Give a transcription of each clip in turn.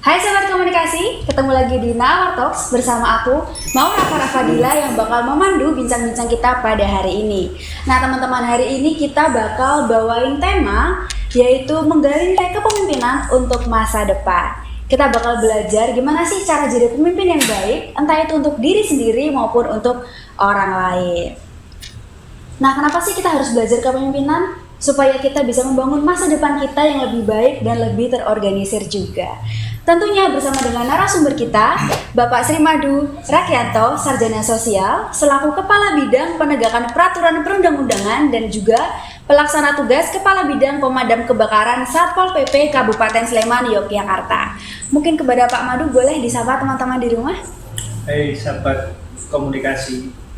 Hai Sobat Komunikasi, ketemu lagi di Nawar Talks bersama aku, Maura Fadila yang bakal memandu bincang-bincang kita pada hari ini. Nah teman-teman, hari ini kita bakal bawain tema yaitu menggali nilai kepemimpinan untuk masa depan. Kita bakal belajar gimana sih cara jadi pemimpin yang baik, entah itu untuk diri sendiri maupun untuk orang lain. Nah kenapa sih kita harus belajar kepemimpinan? Supaya kita bisa membangun masa depan kita yang lebih baik dan lebih terorganisir juga. Tentunya bersama dengan narasumber kita, Bapak Sri Madu Rakyanto, Sarjana Sosial, selaku Kepala Bidang Penegakan Peraturan Perundang-undangan dan juga Pelaksana Tugas Kepala Bidang Pemadam Kebakaran Satpol PP Kabupaten Sleman, Yogyakarta. Mungkin kepada Pak Madu boleh disapa teman-teman di rumah? Hai sahabat komunikasi.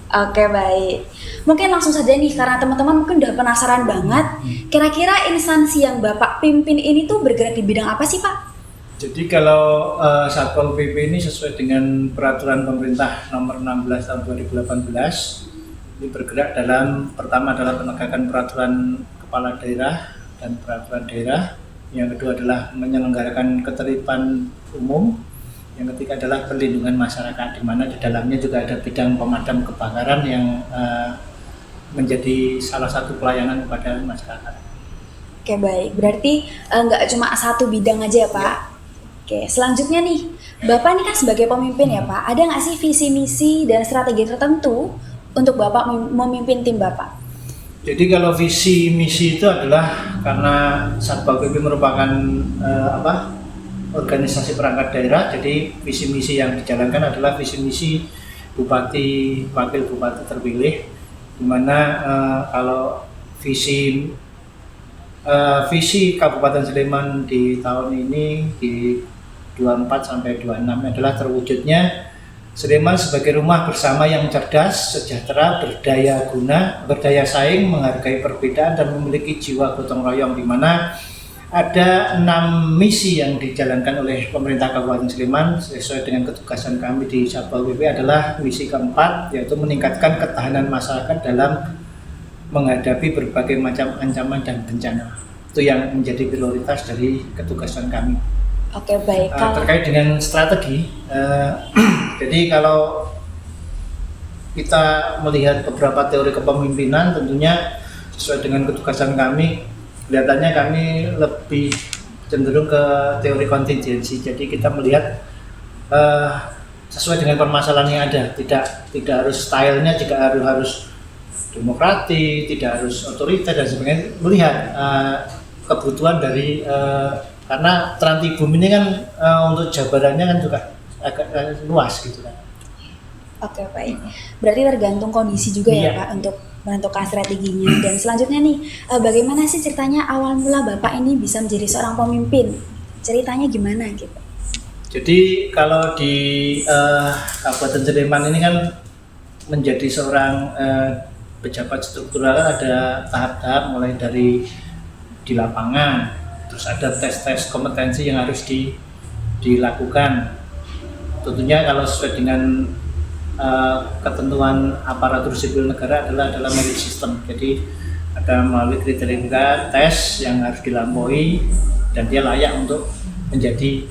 Oke, baik. Mungkin langsung saja nih, karena teman-teman mungkin udah penasaran banget. Kira-kira instansi yang Bapak pimpin ini tuh bergerak di bidang apa sih, Pak? Jadi kalau Satpol PP ini sesuai dengan peraturan pemerintah nomor 16 tahun 2018, ini bergerak dalam pertama adalah penegakan peraturan kepala daerah dan peraturan daerah. Yang kedua adalah menyelenggarakan ketertiban umum. Yang ketiga adalah perlindungan masyarakat, di mana di dalamnya juga ada bidang pemadam kebakaran yang menjadi salah satu pelayanan kepada masyarakat. Oke, baik. Berarti nggak cuma satu bidang aja ya, Pak? Ya. Oke, selanjutnya nih, Bapak ini kan sebagai pemimpin ya, Pak. Ada nggak sih visi misi dan strategi tertentu untuk Bapak memimpin tim Bapak? Jadi kalau visi misi itu adalah karena Satpol PP merupakan organisasi perangkat daerah, jadi visi misi yang dijalankan adalah visi misi bupati, wakil bupati terpilih, di mana kalau visi Kabupaten Sleman di tahun ini di 24 sampai 26 adalah terwujudnya Sleman sebagai rumah bersama yang cerdas, sejahtera, berdaya guna, berdaya saing, menghargai perbedaan dan memiliki jiwa gotong royong, di mana ada 6 misi yang dijalankan oleh pemerintah Kabupaten Sleman sesuai dengan ketugasan kami di Satpol PP. Adalah misi keempat, yaitu meningkatkan ketahanan masyarakat dalam menghadapi berbagai macam ancaman dan bencana. Itu yang menjadi prioritas dari ketugasan kami. Oke, baik. Terkait dengan strategi, jadi kalau kita melihat beberapa teori kepemimpinan, tentunya sesuai dengan ketugasan kami, kelihatannya kami lebih cenderung ke teori kontingensi. Jadi kita melihat sesuai dengan permasalahan yang ada, tidak harus stylenya juga harus demokratis, tidak harus otoriter dan sebagainya. Melihat kebutuhan dari karena Trantibum ini kan untuk jabarannya kan juga agak luas gitu kan. Oke, baik. Berarti tergantung kondisi juga ya Pak untuk menentukan strateginya. Dan selanjutnya nih, bagaimana sih ceritanya awal mula Bapak ini bisa menjadi seorang pemimpin? Ceritanya gimana gitu? Jadi kalau di Kabupaten Sleman ini kan menjadi seorang pejabat struktural ada tahap-tahap, mulai dari di lapangan, terus ada tes-tes kompetensi yang harus dilakukan. Tentunya kalau sesuai dengan ketentuan aparatur sipil negara adalah merit system. Jadi ada melalui kriteria tes yang harus dilampaui dan dia layak untuk menjadi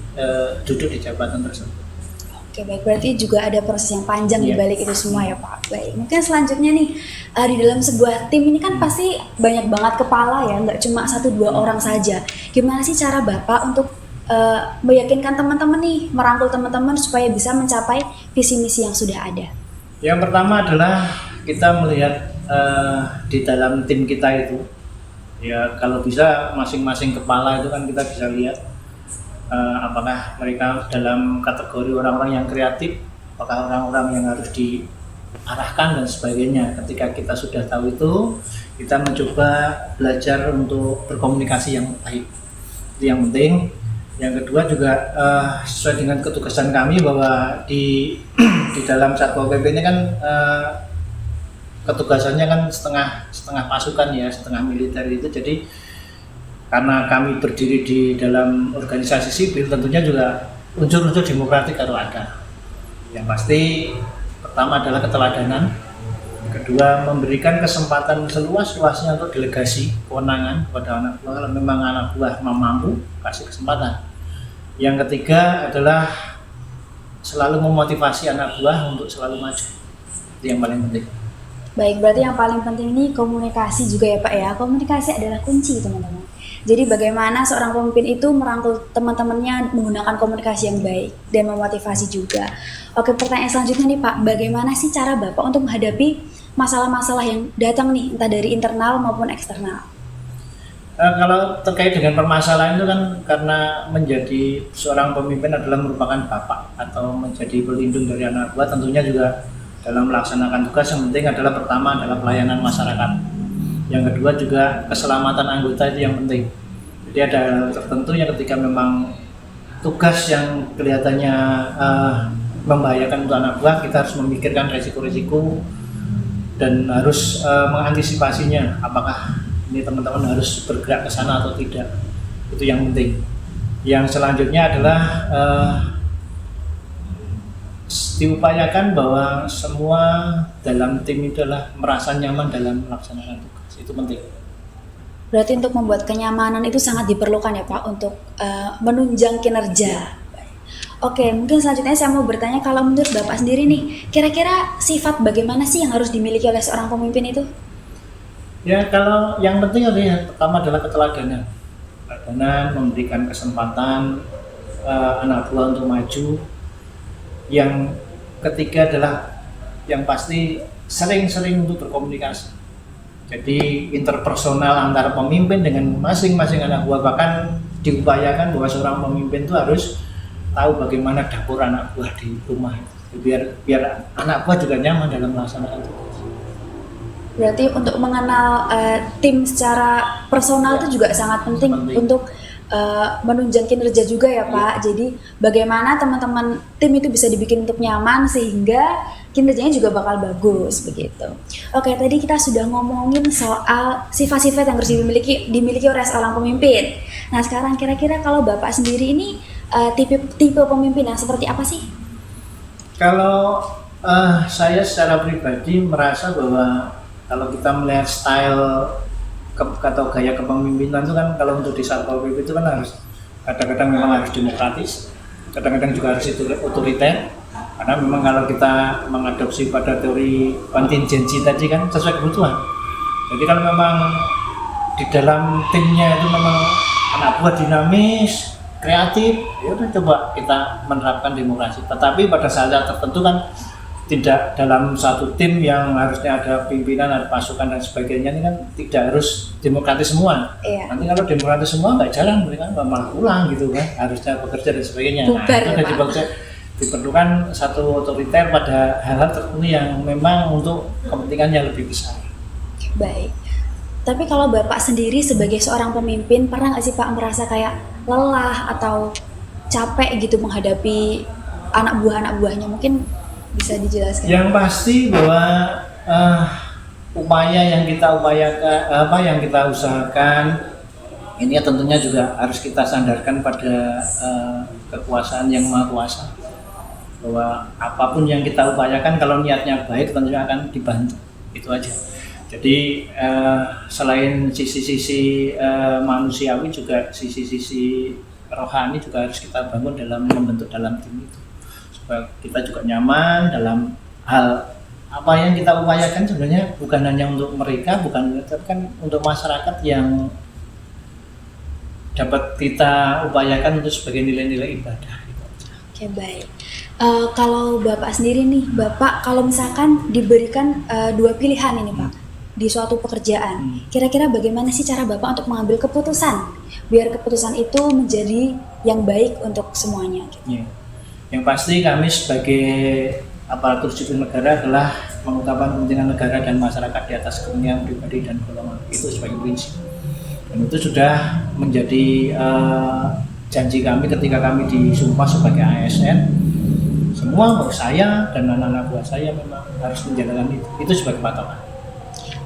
duduk di jabatan tersebut. Oke, baik. Berarti juga ada proses yang panjang di balik itu semua ya Pak. Baik. Mungkin selanjutnya nih, di dalam sebuah tim ini kan pasti banyak banget kepala ya, nggak cuma 1-2 orang saja. Gimana sih cara Bapak untuk meyakinkan teman-teman nih, merangkul teman-teman supaya bisa mencapai visi misi yang sudah ada? Yang pertama adalah kita melihat di dalam tim kita itu, ya kalau bisa masing-masing kepala itu kan kita bisa lihat apakah mereka dalam kategori orang-orang yang kreatif, apakah orang-orang yang harus diarahkan dan sebagainya. Ketika kita sudah tahu itu, kita mencoba belajar untuk berkomunikasi yang baik. Itu yang penting. Yang kedua juga sesuai dengan ketugasan kami bahwa di dalam Satpol PP ini kan ketugasannya kan setengah pasukan ya, setengah militer itu. Jadi karena kami berdiri di dalam organisasi sipil, tentunya juga unsur-unsur demokratik harus ada. Yang pasti pertama adalah keteladanan, kedua memberikan kesempatan seluas-luasnya untuk delegasi kewenangan kepada anak buah. Kalau memang anak buah mampu, kasih kesempatan. Yang ketiga adalah selalu memotivasi anak buah untuk selalu maju. Itu yang paling penting. Baik, berarti yang paling penting ini komunikasi juga ya Pak ya. Komunikasi adalah kunci teman-teman. Jadi bagaimana seorang pemimpin itu merangkul teman-temannya menggunakan komunikasi yang baik dan memotivasi juga. Oke, pertanyaan selanjutnya nih Pak, bagaimana sih cara Bapak untuk menghadapi masalah-masalah yang datang nih, entah dari internal maupun eksternal? Kalau terkait dengan permasalahan itu kan karena menjadi seorang pemimpin adalah merupakan bapak atau menjadi pelindung dari anak buah, tentunya juga dalam melaksanakan tugas yang penting adalah pertama adalah pelayanan masyarakat. Yang kedua juga keselamatan anggota itu yang penting. Jadi ada hal tertentu yang ketika memang tugas yang kelihatannya membahayakan untuk anak buah, kita harus memikirkan resiko-resiko dan harus mengantisipasinya. Apakah ini teman-teman harus bergerak ke sana atau tidak? Itu yang penting. Yang selanjutnya adalah diupayakan bahwa semua dalam tim itu adalah merasa nyaman dalam melaksanakan tugas. Itu penting. Berarti untuk membuat kenyamanan itu sangat diperlukan ya Pak untuk menunjang kinerja. Oke, mungkin selanjutnya saya mau bertanya, kalau menurut Bapak sendiri nih, kira-kira sifat bagaimana sih yang harus dimiliki oleh seorang pemimpin itu? Ya, kalau yang penting adalah yang pertama adalah keteladanan. Keteladanan, memberikan kesempatan anak buah untuk maju. Yang ketiga adalah yang pasti sering-sering untuk berkomunikasi. Jadi interpersonal antara pemimpin dengan masing-masing anak buah, bahkan diupayakan bahwa seorang pemimpin itu harus tahu bagaimana dapur anak buah di rumah, biar anak buah juga nyaman dalam melaksanakan tugas. Berarti untuk mengenal tim secara personal itu juga sangat penting untuk menunjang kinerja juga ya Pak. Jadi bagaimana teman-teman tim itu bisa dibikin untuk nyaman sehingga kinerjanya juga bakal bagus begitu. Oke, tadi kita sudah ngomongin soal sifat-sifat yang harus dimiliki oleh seorang pemimpin. Nah, sekarang kira-kira kalau Bapak sendiri ini tipe pemimpin yang seperti apa sih? Kalau saya secara pribadi merasa bahwa kalau kita melihat style atau gaya kepemimpinan itu kan, kalau untuk di Satpol PP itu kan harus kadang-kadang memang harus demokratis, kadang-kadang juga harus otoriter, karena memang kalau kita mengadopsi pada teori kontingensi tadi kan sesuai kebutuhan. Jadi kalau memang di dalam timnya itu memang anak buah dinamis, kreatif, ya udah coba kita menerapkan demokrasi. Tetapi pada saat tertentu kan tidak dalam satu tim yang harusnya ada pimpinan, ada pasukan dan sebagainya, ini kan tidak harus demokratis semua. Iya. Nanti kalau demokratis semua nggak jalan, mereka malah pulang gitu kan, harusnya bekerja dan sebagainya. Bubar, nah, itu diperlukan satu otoriter pada hal-hal tertentu yang memang untuk kepentingan yang lebih besar. Baik. Tapi kalau Bapak sendiri sebagai seorang pemimpin, pernah nggak sih Pak merasa kayak lelah atau capek gitu menghadapi anak buahnya? Mungkin bisa dijelaskan. Yang pasti bahwa upaya yang kita upayakan, yang kita usahakan, ini tentunya juga harus kita sandarkan pada kekuasaan yang maha kuasa. Bahwa apapun yang kita upayakan, kalau niatnya baik tentunya akan dibantu. Itu aja. Jadi selain sisi-sisi manusiawi, juga sisi-sisi rohani juga harus kita bangun dalam membentuk dalam tim itu. Supaya kita juga nyaman dalam hal apa yang kita upayakan, sebenarnya bukan hanya untuk mereka, tapi kan untuk masyarakat yang dapat kita upayakan untuk sebagai nilai-nilai ibadah. Oke, baik. Kalau Bapak sendiri nih, Bapak kalau misalkan diberikan dua pilihan ini Pak di suatu pekerjaan, kira-kira bagaimana sih cara Bapak untuk mengambil keputusan biar keputusan itu menjadi yang baik untuk semuanya? Gitu. Yeah. Yang pasti kami sebagai aparatur sipil negara adalah mengutamakan kepentingan negara dan masyarakat di atas kepentingan pribadi dan golongan. Itu sebagai prinsip. Dan itu sudah menjadi janji kami ketika kami disumpah sebagai ASN. Semua saya dan anak-anak buah saya memang harus menjalankan itu. Itu sebagai patokan.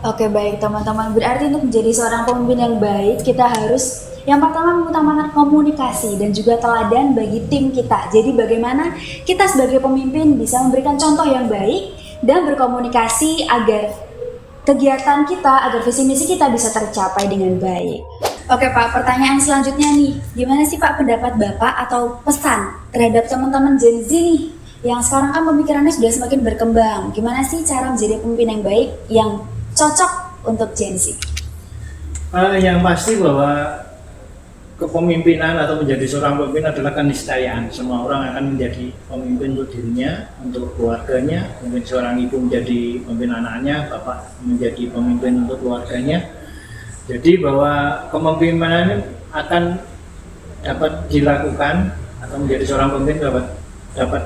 Oke, baik teman-teman. Berarti untuk menjadi seorang pemimpin yang baik, kita harus yang pertama mengutamakan komunikasi dan juga teladan bagi tim kita. Jadi bagaimana kita sebagai pemimpin bisa memberikan contoh yang baik dan berkomunikasi agar kegiatan kita, agar visi misi kita bisa tercapai dengan baik. Oke Pak, pertanyaan selanjutnya nih, gimana sih Pak pendapat Bapak atau pesan terhadap teman-teman Gen Z nih yang sekarang kan pemikirannya sudah semakin berkembang. Gimana sih cara menjadi pemimpin yang baik yang cocok untuk Gen Z? Yang pasti bahwa kepemimpinan atau menjadi seorang pemimpin adalah keniscayaan. Semua orang akan menjadi pemimpin untuk dirinya, untuk keluarganya. Mungkin seorang ibu menjadi pemimpin anaknya, bapak menjadi pemimpin untuk keluarganya. Jadi bahwa kepemimpinan akan dapat dilakukan atau menjadi seorang pemimpin dapat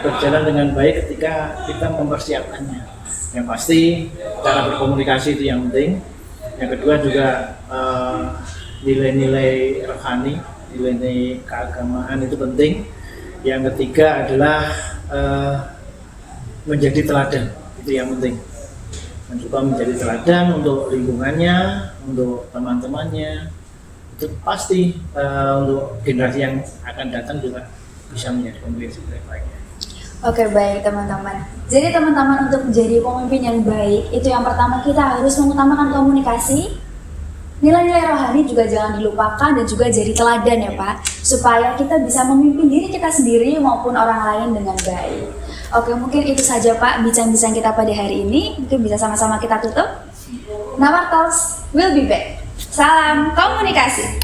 berjalan dengan baik ketika kita mempersiapkannya. Yang pasti cara berkomunikasi itu yang penting. Yang kedua juga nilai-nilai rohani, nilai-nilai keagamaan itu penting. Yang ketiga adalah menjadi teladan, itu yang penting. Dan juga menjadi teladan untuk lingkungannya, untuk teman-temannya. Itu pasti untuk generasi yang akan datang juga bisa menjadi pemimpin seperti baiknya. Oke baik teman-teman. Jadi teman-teman untuk menjadi pemimpin yang baik itu yang pertama kita harus mengutamakan komunikasi. Nilai-nilai rohani juga jangan dilupakan dan juga jadi teladan ya Pak, supaya kita bisa memimpin diri kita sendiri maupun orang lain dengan baik. Oke, mungkin itu saja Pak bincang-bincang kita pada hari ini. Mungkin bisa sama-sama kita tutup. Nawar Talks will be back. Salam komunikasi.